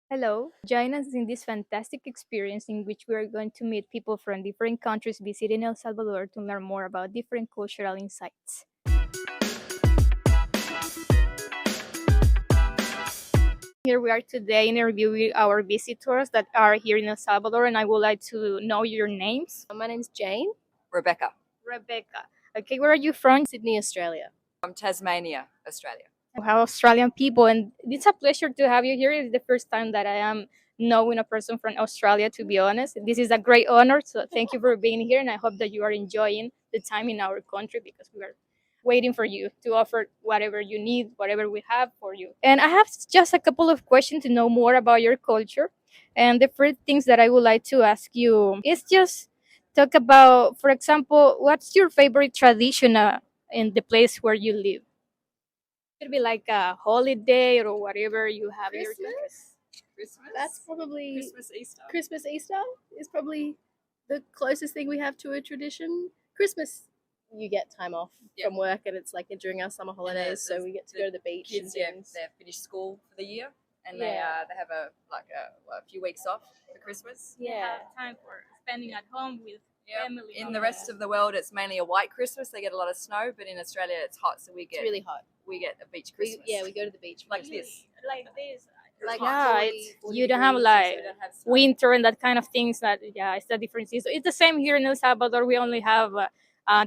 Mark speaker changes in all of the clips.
Speaker 1: Hello, join us in this fantastic experience in which we are going to meet people from different countries visiting El Salvador to learn more about different cultural insights. Here we are today interviewing our visitors that are here in El Salvador, and I would like to know your names.
Speaker 2: My name's Jane,
Speaker 3: Rebecca
Speaker 1: Rebecca. Okay, where are you from?
Speaker 2: Sydney, Australia.
Speaker 3: from Tasmania, Australia.
Speaker 1: We have Australian people, and it's a pleasure to have you here. It's the first time that I am knowing a person from Australia, to be honest. This is a great honor, so thank you for being here, and I hope that you are enjoying the time in our country because we are waiting for you to offer whatever you need, whatever we have for you. And I have just a couple of questions to know more about your culture. And the first things that I would like to ask you is just talk about, for example, what's your favorite tradition in the place where you live? Could be like a holiday or whatever you have in your country.
Speaker 3: Christmas?
Speaker 2: That's probably
Speaker 3: Christmas, Easter.
Speaker 2: Christmas, Easter is probably the closest thing we have to a tradition. Christmas, you get time off
Speaker 3: Yeah.
Speaker 2: from work, and it's like during our summer holidays, so
Speaker 3: the-
Speaker 2: we get to
Speaker 3: the
Speaker 2: go to the beach and
Speaker 3: Kids, yeah,
Speaker 2: things.
Speaker 3: they've finished school for the year, and
Speaker 2: Yeah.
Speaker 3: they have a few weeks off for Christmas.
Speaker 1: They
Speaker 2: Yeah.
Speaker 1: have time for spending at home with
Speaker 3: Yeah.
Speaker 1: family.
Speaker 3: In the rest of the world, it's mainly a white Christmas. They get a lot of snow, but in Australia, it's hot, so
Speaker 2: It's really hot.
Speaker 3: we get a beach
Speaker 2: We,
Speaker 3: Christmas.
Speaker 2: yeah, we go to the beach for
Speaker 3: Like
Speaker 2: Christmas.
Speaker 3: this.
Speaker 1: like this.
Speaker 2: Like
Speaker 1: Yeah,
Speaker 2: 40,
Speaker 1: it's
Speaker 2: 40
Speaker 1: you don't have
Speaker 2: degrees,
Speaker 1: like
Speaker 3: We don't have snow.
Speaker 1: winter and that kind of things. That yeah, it's the difference. So it's the same here in El Salvador. We only have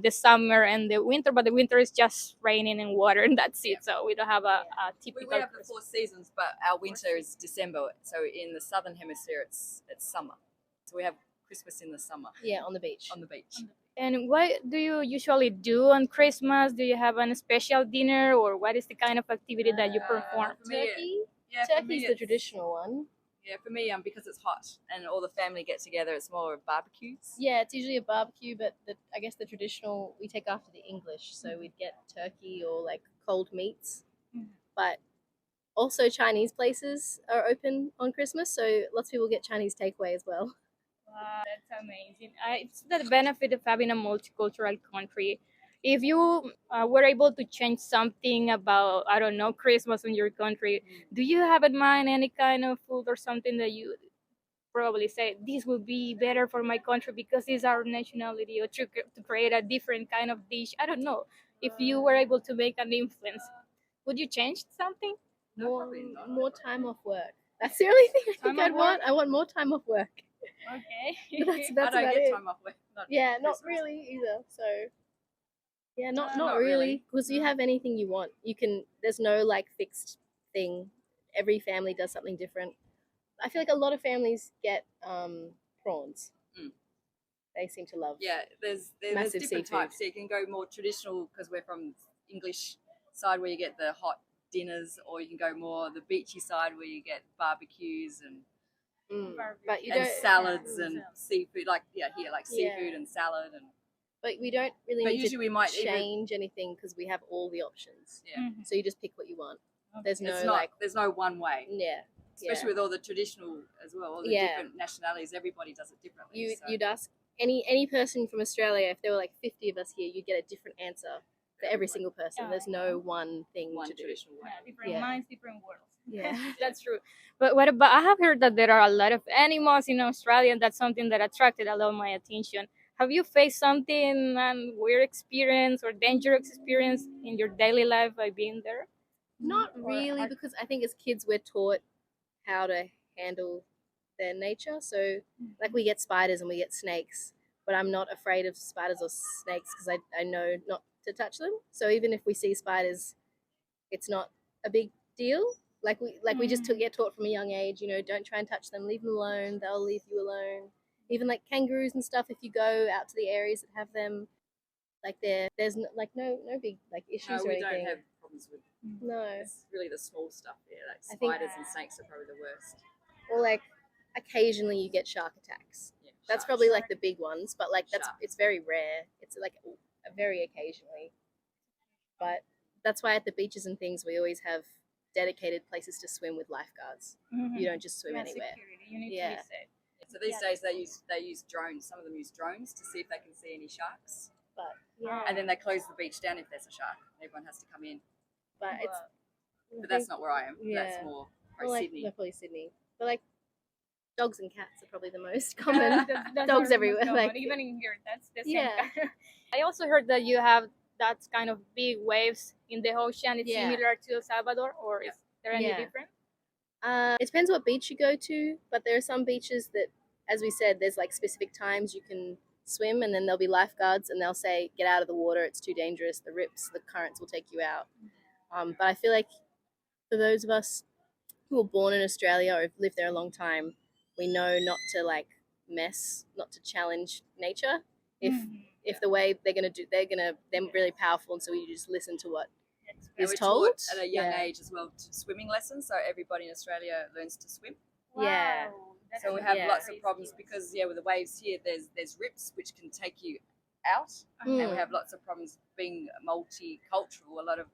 Speaker 1: the summer and the winter, but the winter is just raining and water, and that's it. So we don't have a typical.
Speaker 3: We have the 4 seasons, but our winter is December. So in the southern hemisphere, it's summer. So we have Christmas in the summer
Speaker 2: Yeah, on the beach.
Speaker 3: on the beach.
Speaker 1: And what do you usually do on Christmas? Do you have a special dinner, or what is the kind of activity that you perform?
Speaker 3: For me,
Speaker 2: Turkey.
Speaker 3: yeah, for me
Speaker 2: Turkey's the
Speaker 3: it's-
Speaker 2: traditional one.
Speaker 3: Yeah, for me, because it's hot and all the family get together, it's more of barbecues.
Speaker 2: Yeah, it's usually a barbecue, but I guess the traditional we take after the English, so we'd get turkey or like cold meats.
Speaker 1: Mhm.
Speaker 2: But also Chinese places are open on Christmas, so lots of people get Chinese takeaway as well.
Speaker 1: Wow, that's amazing. It's the benefit of having a multicultural country. If you were able to change something about, I don't know, Christmas in your country, do you have in mind any kind of food or something that you probably say this would be better for my country because it's our nationality, or to create a different kind of dish? I don't know. If you were able to make an influence, would you change something?
Speaker 3: No,
Speaker 2: More
Speaker 3: probably not.
Speaker 2: more time off work. That's the only thing I think
Speaker 1: Time
Speaker 2: I'd
Speaker 1: off
Speaker 2: want. I want more time off work.
Speaker 1: Okay.
Speaker 2: That's
Speaker 3: I
Speaker 2: that's
Speaker 3: don't
Speaker 2: about
Speaker 3: get
Speaker 2: it.
Speaker 3: time off work.
Speaker 2: Yeah, not
Speaker 3: Christmas.
Speaker 2: really either. So yeah, not
Speaker 3: No,
Speaker 2: not
Speaker 3: not
Speaker 2: really.
Speaker 3: really.
Speaker 2: Because you have anything you want. You can. There's no like fixed thing. Every family does something different. I feel like a lot of families get prawns.
Speaker 3: Mm.
Speaker 2: They seem to love.
Speaker 3: Yeah, there's
Speaker 2: Massive
Speaker 3: different
Speaker 2: seafood.
Speaker 3: types. So you can go more traditional because we're from English side where you get the hot dinners, or you can go more the beachy side where you get barbecues and
Speaker 2: But you
Speaker 3: and
Speaker 2: don't.
Speaker 3: salads
Speaker 1: yeah.
Speaker 3: and seafood. Like here, like
Speaker 2: Yeah.
Speaker 3: seafood and salad and.
Speaker 2: But we don't really
Speaker 3: But
Speaker 2: need
Speaker 3: usually we
Speaker 2: to
Speaker 3: might even
Speaker 2: change anything because we have all the options.
Speaker 3: yeah.
Speaker 2: So you just pick what you want. There's no
Speaker 3: It's not.
Speaker 2: like.
Speaker 3: There's no one way.
Speaker 2: Yeah.
Speaker 3: Especially with all the traditional as well, all the
Speaker 2: Yeah.
Speaker 3: different nationalities, everybody does it differently.
Speaker 2: You'd ask any person from Australia, if there were like 50 of us here, you'd get a different answer for every single person.
Speaker 1: Yeah.
Speaker 2: There's no one thing
Speaker 3: one
Speaker 2: to do.
Speaker 3: traditional way.
Speaker 1: Yeah, different
Speaker 2: Yeah.
Speaker 1: minds, different worlds.
Speaker 2: Yeah.
Speaker 1: That's true. But what about? I have heard that there are a lot of animals in Australia, and that's something that attracted a lot of my attention. Have you faced something weird experience or dangerous experience in your daily life by being there?
Speaker 2: Not
Speaker 1: Or
Speaker 2: really,
Speaker 1: are-
Speaker 2: because I think as kids we're taught how to handle their nature. So like we get spiders and we get snakes, but I'm not afraid of spiders or snakes because I know not to touch them. So even if we see spiders, it's not a big deal. We just get taught from a young age, don't try and touch them, leave them alone, they'll leave you alone. Even like kangaroos and stuff, if you go out to the areas that have them, like there's no big like issues
Speaker 3: No,
Speaker 2: or
Speaker 3: we
Speaker 2: anything.
Speaker 3: don't have problems with.
Speaker 2: No.
Speaker 3: It's really the small stuff here, like
Speaker 2: I think-
Speaker 3: spiders and snakes are probably the worst.
Speaker 2: Or like occasionally you get shark attacks.
Speaker 3: Yeah,
Speaker 2: That's
Speaker 3: sharks.
Speaker 2: probably like the big ones, but like
Speaker 3: Sharks.
Speaker 2: it's very rare. It's like very occasionally. But that's why at the beaches and things we always have dedicated places to swim with lifeguards.
Speaker 1: Mhm.
Speaker 2: You don't just swim
Speaker 1: Yeah,
Speaker 2: anywhere.
Speaker 1: security. You need to
Speaker 2: Yeah.
Speaker 1: be safe.
Speaker 3: So these days they use drones. Some of them use drones to see if they can see any sharks,
Speaker 2: But yeah,
Speaker 3: and then they close the beach down if there's a shark. Everyone has to come in.
Speaker 2: but it's
Speaker 3: But that's not where I am.
Speaker 2: Yeah.
Speaker 3: That's more
Speaker 2: like
Speaker 3: Sydney.
Speaker 2: probably Sydney. But like dogs and cats are probably the most common.
Speaker 1: That's
Speaker 2: Dogs
Speaker 1: our
Speaker 2: everywhere,
Speaker 1: most common,
Speaker 2: like-
Speaker 1: even in here. That's the same.
Speaker 2: Yeah.
Speaker 1: I also heard that you have that kind of big waves in the ocean. It's
Speaker 2: Yeah.
Speaker 1: similar to El Salvador, or is there any
Speaker 2: Yeah.
Speaker 1: different?
Speaker 2: It depends what beach you go to, but there are some beaches that, as we said, there's like specific times you can swim, and then there'll be lifeguards, and they'll say, "Get out of the water. It's too dangerous. The rips, the currents will take you out." But I feel like for those of us who were born in Australia or have lived there a long time, we know not to like mess, not to challenge nature. If the way they're really powerful, and so we just listen to what
Speaker 3: And
Speaker 2: is
Speaker 3: we're
Speaker 2: told
Speaker 3: taught at a young
Speaker 2: Yeah.
Speaker 3: age as well to swimming lessons, so everybody in Australia learns to swim.
Speaker 2: Yeah.
Speaker 1: That's
Speaker 3: So we have
Speaker 2: Yeah.
Speaker 3: lots of problems because with the waves here, there's rips which can take you out, and we
Speaker 2: Mm.
Speaker 3: have lots of problems being multicultural. A lot of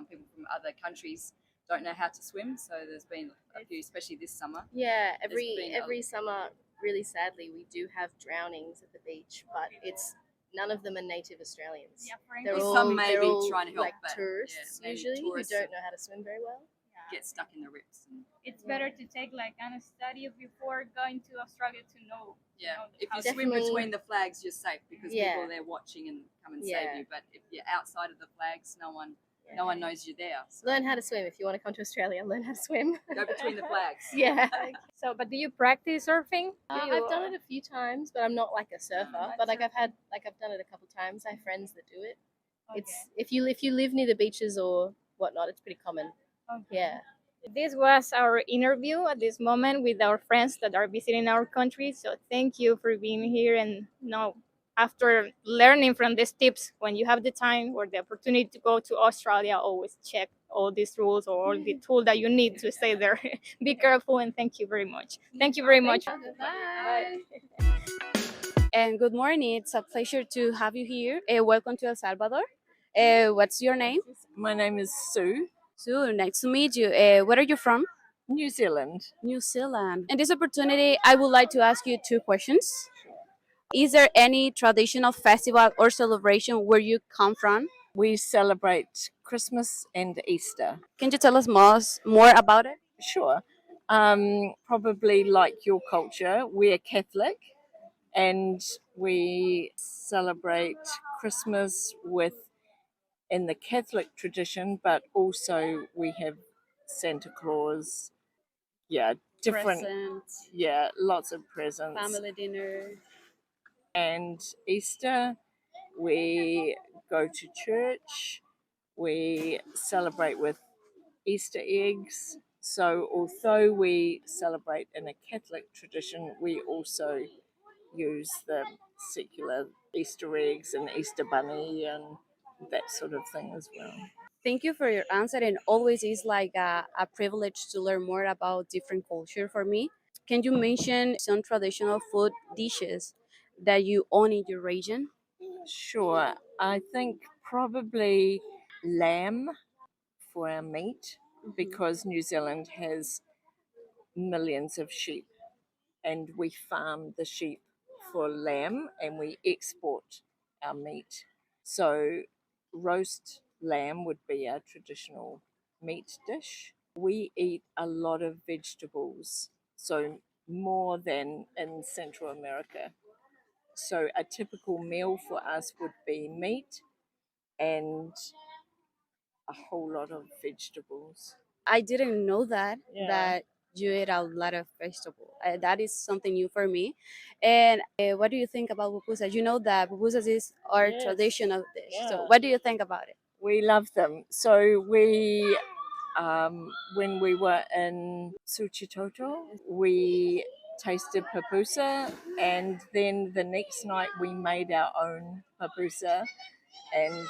Speaker 3: people from other countries don't know how to swim, so there's been a few, especially this summer.
Speaker 2: Yeah,
Speaker 3: been a-
Speaker 2: every summer, really sadly, we do have drownings at the beach, but it's none of them are native Australians.
Speaker 1: Yeah, for
Speaker 2: They're
Speaker 1: English.
Speaker 2: all
Speaker 3: Some may
Speaker 2: they're
Speaker 3: be
Speaker 2: all
Speaker 3: trying to help,
Speaker 2: like
Speaker 3: but,
Speaker 2: tourists
Speaker 3: mainly
Speaker 2: usually
Speaker 3: tourists
Speaker 2: who don't know how to swim very well.
Speaker 3: get stuck in the rips. And,
Speaker 1: It's better to take like a study before going to Australia to know.
Speaker 3: if
Speaker 1: how
Speaker 3: you
Speaker 1: to
Speaker 3: swim
Speaker 2: Definitely.
Speaker 3: between the flags, you're safe because
Speaker 2: Yeah.
Speaker 3: people are there watching and come and
Speaker 2: Yeah.
Speaker 3: save you. But if you're outside of the flags, no one knows you're there. So
Speaker 2: Learn how to swim if you want to come to Australia. Learn how to swim.
Speaker 3: go between the flags.
Speaker 2: Yeah.
Speaker 1: So, but do you practice surfing?
Speaker 2: I've done it a few times, but I'm not like a surfer. But like I've done it a couple times. I have friends that do it. It's if you live near the beaches or whatnot, it's pretty common. Yeah.
Speaker 1: This was our interview at this moment with our friends that are visiting our country. So thank you for being here. And now, after learning from these tips, when you have the time or the opportunity to go to Australia, always check all these rules or all the tools that you need to stay there. Be careful, and thank you very much. Thank you very much.
Speaker 2: Bye.
Speaker 4: And good morning. It's a pleasure to have you here. Welcome to El Salvador. What's your name?
Speaker 5: My name is Sue,
Speaker 4: Sue, nice to meet you. Where are you from?
Speaker 5: New Zealand.
Speaker 4: New Zealand. In this opportunity, I would like to ask you two questions. Is there any traditional festival or celebration where you come from?
Speaker 5: We celebrate Christmas and Easter.
Speaker 4: Can you tell us more about it?
Speaker 5: Sure. Probably like your culture, we're Catholic and we celebrate Christmas in the Catholic tradition, but also we have Santa Claus. Yeah, different.
Speaker 4: Presents,
Speaker 5: Yeah, lots of presents.
Speaker 4: family dinner.
Speaker 5: And Easter, we go to church, we celebrate with Easter eggs. So, although we celebrate in a Catholic tradition, we also use the secular Easter eggs and Easter bunny and that sort of thing as well.
Speaker 4: Thank you for your answer, and always is like a privilege to learn more about different culture for me. Can you mention some traditional food dishes that you own in your region?
Speaker 5: Sure, I think probably lamb for our meat because New Zealand has millions of sheep and we farm the sheep for lamb and we export our meat. So, roast lamb would be our traditional meat dish. We eat a lot of vegetables, so more than in Central America. So, a typical meal for us would be meat and a whole lot of vegetables.
Speaker 4: I didn't know that
Speaker 5: Yeah.
Speaker 4: that you eat a lot of vegetable. That is something new for me. And what do you think about pupusas? You know that pupusas is our
Speaker 5: Yes.
Speaker 4: traditional dish. So
Speaker 5: Yeah.
Speaker 4: what do you think about it?
Speaker 5: We love them. So when we were in Suchitoto, we tasted papusa, and then the next night we made our own papusa and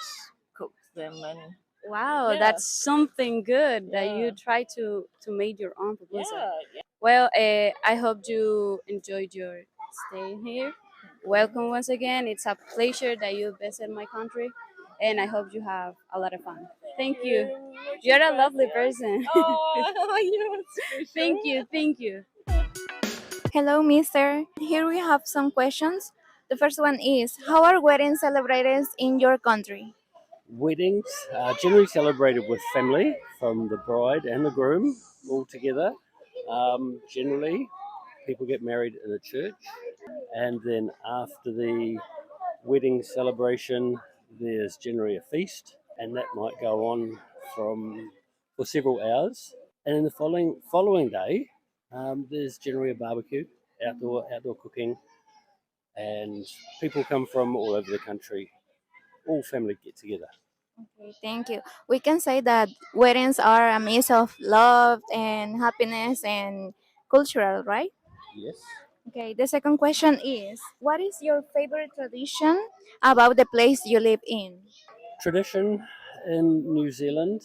Speaker 5: cooked them. And
Speaker 4: Wow,
Speaker 5: Yeah.
Speaker 4: that's something good that you
Speaker 5: Yeah.
Speaker 4: try to make your own pupusa.
Speaker 5: yeah.
Speaker 4: Well, I hope you enjoyed your stay here. Welcome once again. It's a pleasure that you visit my country, and I hope you have a lot of fun. Thank you. You're a lovely person.
Speaker 5: Oh, you're special.
Speaker 4: Thank you. Thank you.
Speaker 6: Hello, mister. Here we have some questions. The first one is: how are weddings celebrated in your country?
Speaker 7: Weddings are generally celebrated with family from the bride and the groom all together. Generally, people get married in a church, and then after the wedding celebration, there's generally a feast, and that might go on for several hours. And then the following day, there's generally a barbecue, outdoor cooking, and people come from all over the country. All family get together.
Speaker 6: Okay, thank you. We can say that weddings are a mix of love and happiness and cultural, right?
Speaker 7: Yes.
Speaker 6: Okay, the second question is, what is your favorite tradition about the place you live in?
Speaker 7: Tradition in New Zealand.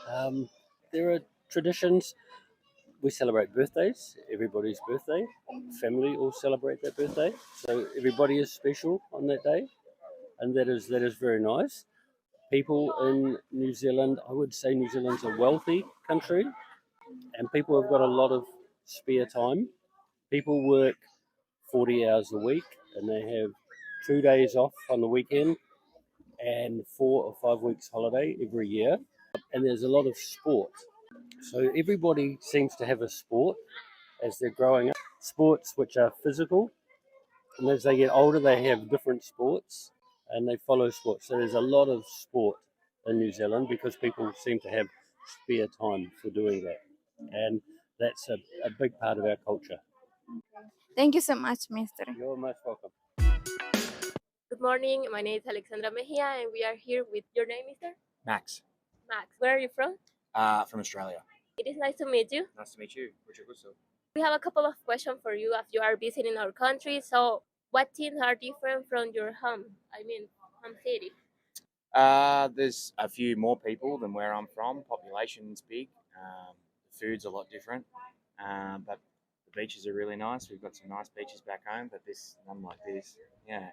Speaker 7: Um, there are traditions. We celebrate birthdays. Everybody's birthday. Family all celebrate their birthday. So everybody is special on that day, and that is very nice. People in New Zealand, I would say New Zealand's a wealthy country, and people have got a lot of spare time. People work 40 hours a week, and they have 2 days off on the weekend and 4 or 5 weeks holiday every year. And there's a lot of sport. So everybody seems to have a sport as they're growing up. Sports which are physical, and as they get older, they have different sports and they follow sports. So there's a lot of sport in New Zealand because people seem to have spare time for doing that. And that's a big part of our culture.
Speaker 6: Thank you so much, Mister.
Speaker 7: You're most welcome.
Speaker 8: Good morning. My name is Alexandra Mejia, and we are here with your name, Mister
Speaker 9: Max,
Speaker 8: Max. Where are you from?
Speaker 9: from Australia.
Speaker 8: It is nice to meet you.
Speaker 9: Nice to meet you. Mucho gusto.
Speaker 8: We have a couple of questions for you as you are visiting our country. So, what things are different from your home? I mean, home city.
Speaker 9: There's a few more people than where I'm from. Population's big. The food's a lot different. But the beaches are really nice. We've got some nice beaches back home, but this none like this. Yeah.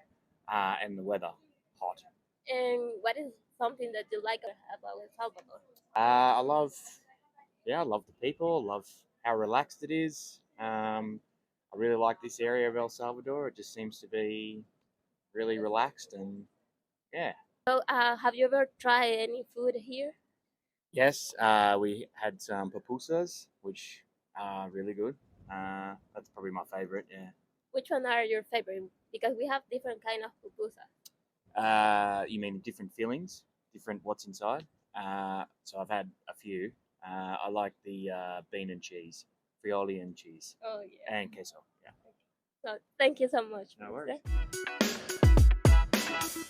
Speaker 9: And the weather, hot.
Speaker 8: And what is something that you like about El Salvador?
Speaker 9: I love, I love the people. I love how relaxed it is. I really like this area of El Salvador. It just seems to be really relaxed and yeah.
Speaker 8: So, have you ever tried any food here?
Speaker 9: Yes, we had some pupusas, which are really good. That's probably my favorite. Yeah.
Speaker 8: Which one are your favorite? Because we have different kind of pupusas.
Speaker 9: You mean different fillings, different what's inside? So I've had a few. I like the bean and cheese, frioli and cheese,
Speaker 8: Oh yeah.
Speaker 9: and queso. Yeah.
Speaker 8: So, thank you so much.
Speaker 9: No
Speaker 8: Mister.
Speaker 9: worries.